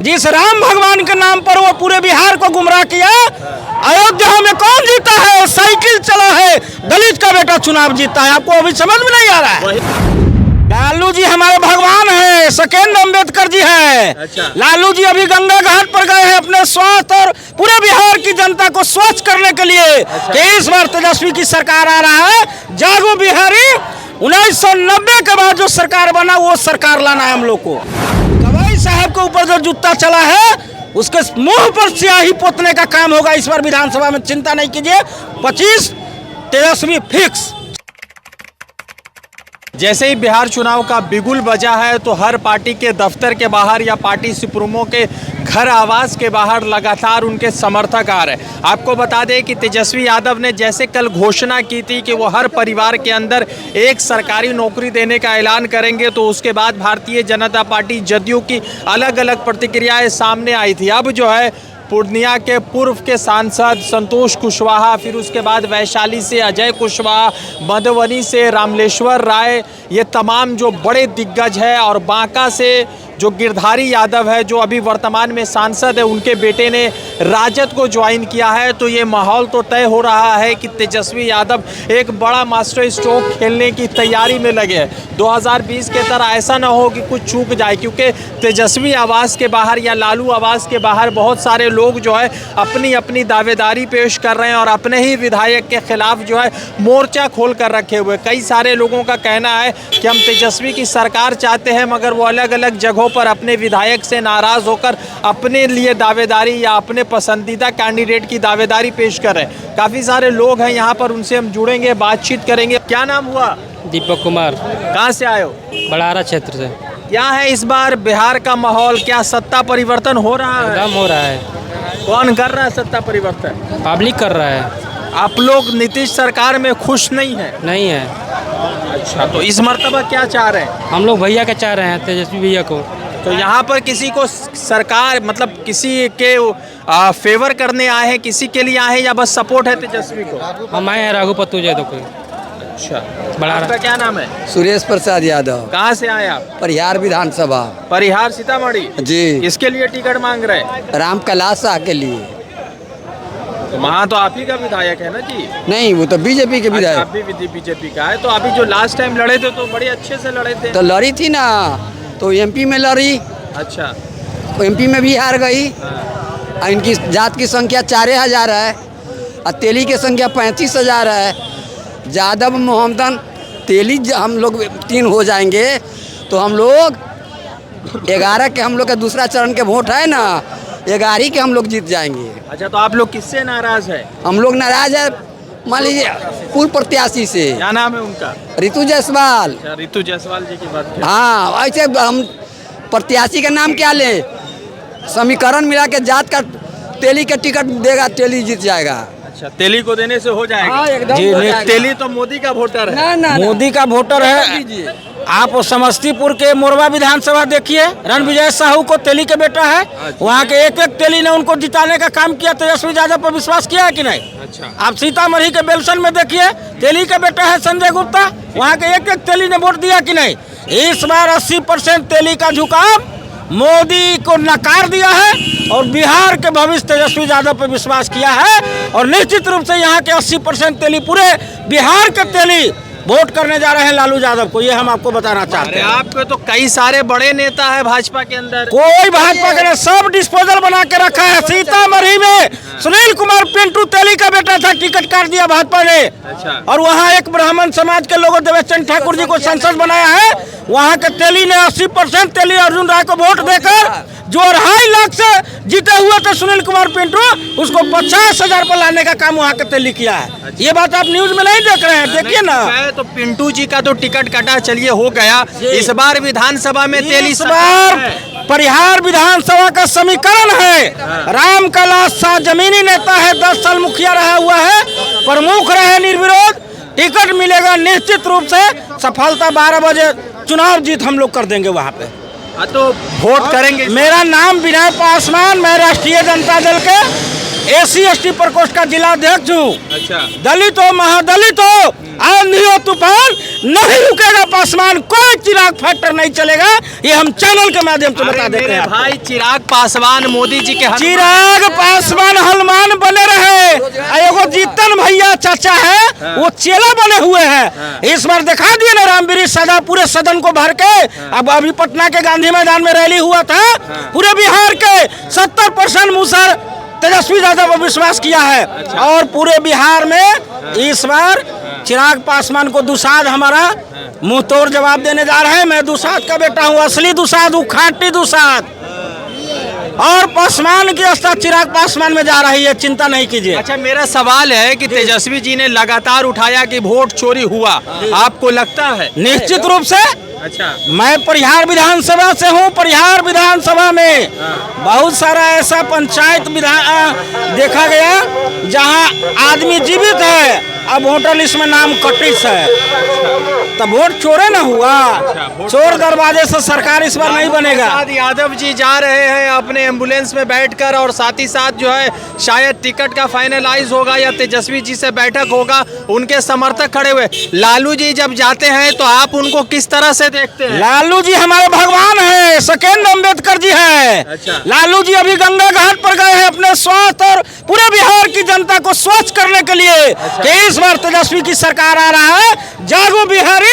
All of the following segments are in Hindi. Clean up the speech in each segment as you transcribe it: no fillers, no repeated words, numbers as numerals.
जिस राम भगवान के नाम पर वो पूरे बिहार को गुमराह किया। अयोध्या में कौन जीता है? साइकिल चला है, दलित का बेटा चुनाव जीता है। आपको अभी समझ में नहीं आ रहा है? लालू जी हमारे भगवान है, सेकेंड अम्बेडकर जी है। अच्छा। लालू जी अभी गंगा घाट पर गए हैं अपने स्वास्थ्य और पूरे बिहार की जनता को स्वच्छ करने के लिए। अच्छा। कि इस बार तेजस्वी की सरकार आ रहा है, जागो बिहारी। 1990 के बाद जो सरकार बना वो सरकार लाना है हम लोग को। गवाई साहब के ऊपर जो जूता चला है उसके मुंह पर स्याही पोतने का काम होगा इस बार विधानसभा में, चिंता नहीं कीजिए। 25 तेजस्वी फिक्स। जैसे ही बिहार चुनाव का बिगुल बजा है तो हर पार्टी के दफ्तर के बाहर या पार्टी सुप्रीमो के घर आवास के बाहर लगातार उनके समर्थक आ रहे हैं। आपको बता दें कि तेजस्वी यादव ने जैसे कल घोषणा की थी कि वो हर परिवार के अंदर एक सरकारी नौकरी देने का ऐलान करेंगे, तो उसके बाद भारतीय जनता पार्टी जदयू की अलग अलग प्रतिक्रियाएं सामने आई थी। अब जो है पूर्णिया के पूर्व के सांसद संतोष कुशवाहा, फिर उसके बाद वैशाली से अजय कुशवाहा, मधुबनी से रामलेश्वर राय, ये तमाम जो बड़े दिग्गज है, और बांका से जो गिरधारी यादव है जो अभी वर्तमान में सांसद है, उनके बेटे ने राजद को ज्वाइन किया है। तो ये माहौल तो तय हो रहा है कि तेजस्वी यादव एक बड़ा मास्टर स्ट्रोक खेलने की तैयारी में लगे हैं। 2020 के तरह ऐसा ना हो कि कुछ चूक जाए, क्योंकि तेजस्वी आवास के बाहर या लालू आवास के बाहर बहुत सारे लोग जो है अपनी अपनी दावेदारी पेश कर रहे हैं और अपने ही विधायक के खिलाफ जो है मोर्चा खोल कर रखे हुए। कई सारे लोगों का कहना है कि हम तेजस्वी की सरकार चाहते हैं, मगर वो अलग अलग जगहों पर अपने विधायक से नाराज होकर अपने लिए दावेदारी या अपने पसंदीदा कैंडिडेट की दावेदारी पेश कर रहे हैं। काफ़ी सारे लोग हैं यहाँ पर, उनसे हम जुड़ेंगे, बातचीत करेंगे। क्या नाम हुआ? दीपक कुमार, कहाँ से आए हो? बड़ारा क्षेत्र से। क्या है इस बार बिहार का माहौल? क्या सत्ता परिवर्तन हो रहा है? एकदम हो रहा है। कौन कर रहा है सत्ता परिवर्तन? पब्लिक कर रहा है। आप लोग नीतीश सरकार में खुश नहीं है? नहीं है। अच्छा, तो इस मर्तबा क्या चाह रहे हैं? हम लोग भैया के चाह रहे हैं, तेजस्वी भैया को। तो यहाँ पर किसी को सरकार मतलब किसी के फेवर करने आए हैं, किसी के लिए आए हैं, या बस सपोर्ट है तेजस्वी को? हम आए हैं रघुपति यादव को। अच्छा, बड़ारा। आपका क्या नाम है? सुरेश प्रसाद यादव, कहाँ से आए आप? परिहार विधानसभा। परिहार सीतामढ़ी जी। इसके लिए टिकट मांग रहे हैं? राम कैलाश शाह के लिए। तो वहाँ तो आप ही का विधायक है ना जी? नहीं, वो तो बीजेपी के अच्छा, विधायक। आप भी बीजेपी का है। तो अभी जो लास्ट टाइम लड़े थे तो बड़े अच्छे से लड़े थे। तो लड़ी थी ना, तो एमपी में लड़ी, अच्छा। तो एमपी में भी हार गई। हाँ। और इनकी जात की संख्या 4000 है और तेली की संख्या 35,000 है। यादव मोहम्मदन तेली हम लोग 3 हो जाएंगे, तो हम लोग 11 के हम लोग का दूसरा चरण के वोट है ना, 11 के हम लोग जीत जाएंगे। अच्छा, तो आप लोग किससे नाराज है? हम लोग नाराज है, मान लीजिए पूर्व प्रत्याशी से। क्या नाम है उनका? रितु जायसवाल। अच्छा, रितु जायसवाल जी की बात करें। हाँ, ऐसे हम प्रत्याशी का नाम क्या ले, समीकरण मिला के जात का तेली का टिकट देगा, तेली जीत जाएगा। अच्छा, तेली को देने से हो जाएगा? हाँ, एकदम जी, हो जाएगा। तेली तो मोदी का वोटर है। ना, ना, ना। मोदी का वोटर है। आप समस्तीपुर के मोरवा विधानसभा देखिए, रणविजय साहू को तेली के बेटा है, वहाँ के एक एक तेली ने उनको जिताने का काम किया। तेजस्वी यादव पर विश्वास किया है कि नहीं? अच्छा। आप सीतामढ़ी के बेलसन में देखिए, तेली का बेटा है संजय गुप्ता, वहाँ के एक एक तेली ने वोट दिया कि नहीं? इस बार 80% तेली का झुकाव मोदी को नकार दिया है और बिहार के भविष्य तेजस्वी यादव पर विश्वास किया है। और निश्चित रूप से यहाँ के 80% तेली, पूरे बिहार के तेली वोट करने जा रहे हैं लालू यादव को। ये हम आपको बताना चाहते अरे हैं। आपके तो कई सारे बड़े नेता है भाजपा के अंदर। कोई भाजपा के सब डिस्पोजल बना के रखा है। सीतामढ़ी में सुनील कुमार पिंटू तेली का बेटा था, टिकट काट दिया भाजपा ने। अच्छा। और वहाँ एक ब्राह्मण समाज के लोगों देवेश चंद्र ठाकुर जी को सांसद बनाया है। वहाँ के तेली ने 80% तेली अर्जुन राय को वोट देकर, जो 2.5 लाख से जीते हुए थे सुनील कुमार पिंटू, उसको 50,000 पर लाने का काम वहाँ के तेली किया है। अच्छा। ये बात आप न्यूज में नहीं देख रहे हैं, देखिए ना। तो पिंटू जी का तो टिकट कटा, चलिए हो गया। इस बार विधानसभा में तेली इस बार परिहार विधानसभा का समीकरण है। राम कैलाश शाह जमीनी नेता है, 10 साल मुखिया रहा हुआ है, प्रमुख रहे निर्विरोध, टिकट मिलेगा निश्चित रूप से। सफलता 12 बजे चुनाव जीत हम लोग कर देंगे वहाँ पे। तो वोट करेंगे। मेरा नाम विनय पासवान, मैं राष्ट्रीय जनता दल के SC ST प्रकोष्ठ का जिला अध्यक्ष हूँ। अच्छा। दलित हो, महादलित हो, आंधी और तूफान नहीं रुकेगा पासवान, कोई चिराग फैक्टर नहीं चलेगा। ये हम चैनल के माध्यम से बता देते हैं भाई चिराग पासवान मोदी जी के चिराग पासवान हनुमान बने रहे। एगो जीतन भैया चाचा है वो चेला बने हुए हैं। इस बार दिखा दिए ना रामवीर सदा पूरे सदन को भर के। अब अभी पटना के गांधी मैदान में रैली हुआ था, पूरे बिहार के 70% मुसर तेजस्वी यादव पर विश्वास किया है। और पूरे बिहार में इस बार चिराग पासवान को दुसाध हमारा मुंह तोड़ जवाब देने जा रहे हैं। मैं दुसाध का बेटा हूँ, असली दुसाध हूँ, खाटी दुसाध। और पासवान की अवस्था चिराग पासवान में जा रही है, चिंता नहीं कीजिए। अच्छा, मेरा सवाल है कि तेजस्वी जी ने लगातार उठाया कि वोट चोरी हुआ, आपको लगता है? निश्चित रूप से। अच्छा, मैं परिहार विधानसभा से हूँ। परिहार विधानसभा में बहुत सारा ऐसा पंचायत विधान देखा गया जहाँ आदमी जीवित है, अब वोटर लिस्ट में नाम कटिस है, तब वोट चोरे न हुआ। चोर दरवाजे से सरकार इस बार नहीं बनेगा। यादव जी जा रहे हैं अपने एम्बुलेंस में बैठकर, और साथ ही साथ जो है शायद टिकट का फाइनलाइज होगा या तेजस्वी जी से बैठक होगा, उनके समर्थक खड़े हुए। लालू जी जब जाते हैं तो आप उनको किस तरह से देखते हैं? लालू जी हमारे भगवान है, सेकेंड अम्बेडकर जी है। अच्छा। लालू जी अभी गंगा घाट पर गए हैं अपने स्वास्थ्य और पूरे बिहार की जनता को स्वच्छ करने के लिए। अच्छा। कि इस बार तेजस्वी की सरकार आ रहा है, जागो बिहारी।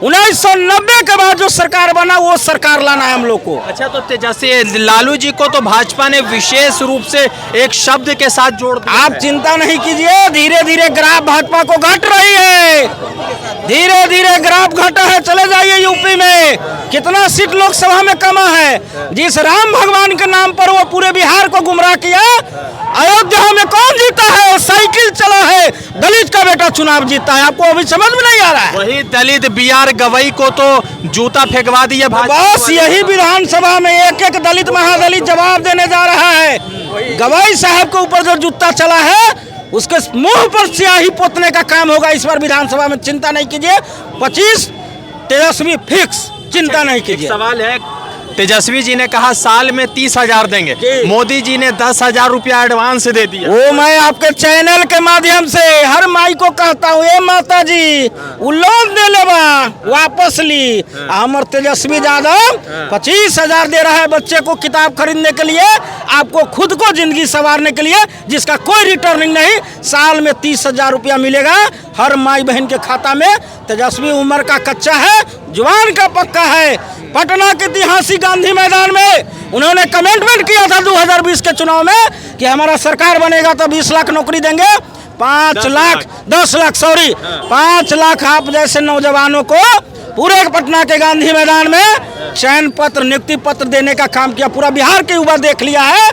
1990 के बाद जो सरकार बना वो सरकार लाना है हम लोग को। अच्छा, तो तेजस्वी लालू जी को तो भाजपा ने विशेष रूप से एक शब्द के साथ जोड़ दिया। आप चिंता नहीं कीजिए, धीरे धीरे ग्राफ भाजपा को घट रही है, धीरे धीरे ग्राफ घटा है। चले जाइए यूपी में कितना सीट लोकसभा में कमा है। जिस राम भगवान के नाम पर वो पूरे बिहार को गुमराह किया। अयोध्या में कौन जीता है? साइकिल चला है, दलित का बेटा चुनाव जीता है। आपको अभी समझ में नहीं आ रहा है? वही दलित BR गवई को तो जूता फेंकवा दिया। बस यही विधानसभा में एक एक दलित महादलित जवाब देने जा रहा है। गवई साहब के ऊपर जो जूता चला है उसके मुंह पर स्याही पोतने का काम होगा इस बार विधानसभा में। चिंता नहीं कीजिए, 25 तेजस्वी फिक्स, चिंता नहीं कीजिए। सवाल है, तेजस्वी जी ने कहा साल में 30,000 देंगे, मोदी जी ने 10,000 रुपया एडवांस दे दिया। वो मैं आपके चैनल के माध्यम से हर माई को कहता हूँ, ए माता जी वो लोन दे लेवा वापस ली। हमर तेजस्वी यादव 25,000 दे रहा है बच्चे को किताब खरीदने के लिए, आपको खुद को जिंदगी संवारने के लिए, जिसका कोई रिटर्निंग नहीं। साल में 30,000 रुपया मिलेगा हर माई बहन के खाता में। तेजस्वी उम्र का कच्चा है, जुबान का पक्का है। पटना के ऐतिहासिक गांधी मैदान में उन्होंने कमिटमेंट किया था 2020 के चुनाव में कि हमारा सरकार बनेगा तो 20 लाख नौकरी देंगे। 10 लाख आप जैसे नौजवानों को पूरे पटना के गांधी मैदान में चयन पत्र, नियुक्ति पत्र देने का काम किया। पूरा बिहार के युवा देख लिया है।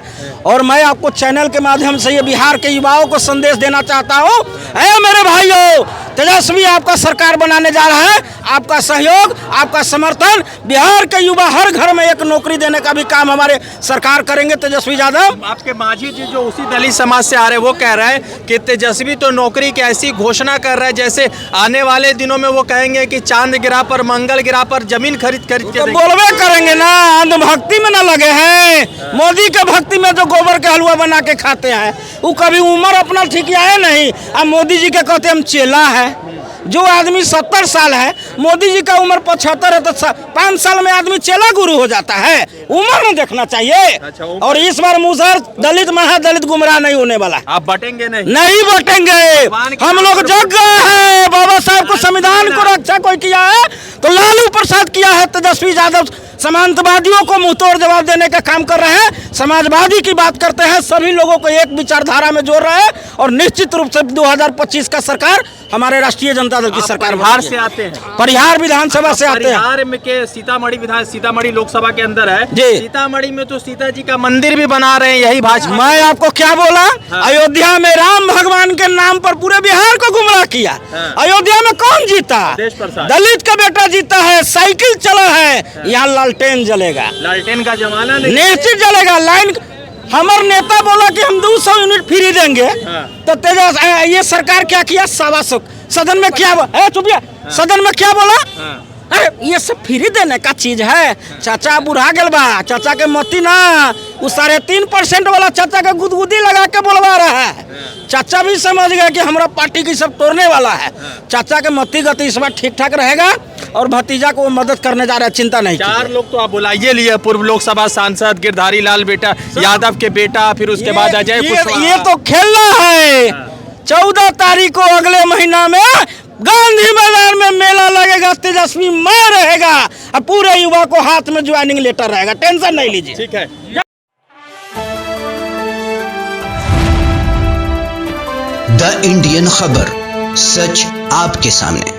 और मैं आपको चैनल के माध्यम से ये बिहार के युवाओं को संदेश देना चाहता हूँ, ऐ मेरे भाइयों, तेजस्वी आपका सरकार बनाने जा रहा है। आपका सहयोग, आपका समर्थन, बिहार के युवा हर घर में एक नौकरी देने का भी काम हमारे सरकार करेंगे। तेजस्वी यादव आपके मांझी जी जो उसी दलित समाज से आ रहे हैं वो कह रहे हैं कि तेजस्वी तो नौकरी की ऐसी घोषणा कर रहा है जैसे आने वाले दिनों में वो कहेंगे कि चांद गिरा पर, मंगल गिरा पर जमीन खरीद के तो बोलबे करेंगे ना। अंधभक्ति में ना लगे हैं। मोदी के भक्ति में जो गोबर का हलवा बना के खाते हैं वो कभी उम्र अपना ठीक है नहीं। अब मोदी जी के कहते हम चेला है। जो आदमी 70 साल है, मोदी जी का उम्र 75 है, तो 5 साल में आदमी चेला गुरु हो जाता है। उम्र में देखना चाहिए। और इस बार मुसहर दलित महादलित गुमराह नहीं होने वाला। आप बटेंगे नहीं बटेंगे। हम लोग जग गए हैं। बाबा साहब को संविधान को रक्षा कोई किया है तो लालू प्रसाद किया है। तेजस्वी यादव समांतवादियों को मुंहतोड़ जवाब देने का काम कर रहे हैं, समाजवादी की बात करते हैं, सभी लोगों को एक विचारधारा में जोड़ रहे हैं। और निश्चित रूप से 2025 का सरकार हमारे राष्ट्रीय जनता दल की सरकार। परिहार से आते हैं, परिहार विधानसभा से आते हैं। परिहार में के सीतामढ़ी लोकसभा के अंदर है जी। सीतामढ़ी में तो सीता जी का मंदिर भी बना रहे हैं यही भाजपा। मैं आपको क्या बोला? अयोध्या में राम भगवान के नाम पर पूरे बिहार को गुमराह किया। अयोध्या में कौन जीता? दलित का बेटा जीता है, साइकिल चला है। यहाँ लालटेन जलेगा, लालटेन का जमाना नहीं, निश्चित जलेगा। लाइन हमारे नेता बोला कि हम 200 यूनिट फ्री देंगे। तो ये सरकार क्या किया? 125। सदन में क्या बोला? सदन में क्या बोला? अरे ये सब फ्री देने का चीज है। चाचा बुढ़ा गल बा, चाचा के मती ना वो 3.5% वाला चाचा के गुदगुदी लगा के बोलवा रहा है। चाचा भी समझ गया कि हमारा पार्टी की सब तोड़ने वाला है। चाचा के मती गति इस बार ठीक ठाक रहेगा और भतीजा को वो मदद करने जा रहा है, चिंता नहीं। 4 लोग तो आप बुलाइए लिए, पूर्व लोकसभा सांसद गिरधारी लाल बेटा यादव के बेटा, फिर उसके बाद अजय कुशवाहा। ये तो खेलना है। 14 तारीख को अगले महीना में गांधी मैदान में मेला लगेगा, तेजस्वी मां रहेगा और पूरे युवा को हाथ में ज्वाइनिंग लेटर रहेगा, टेंशन नहीं लीजिए। ठीक है। द इंडियन खबर, सच आपके सामने।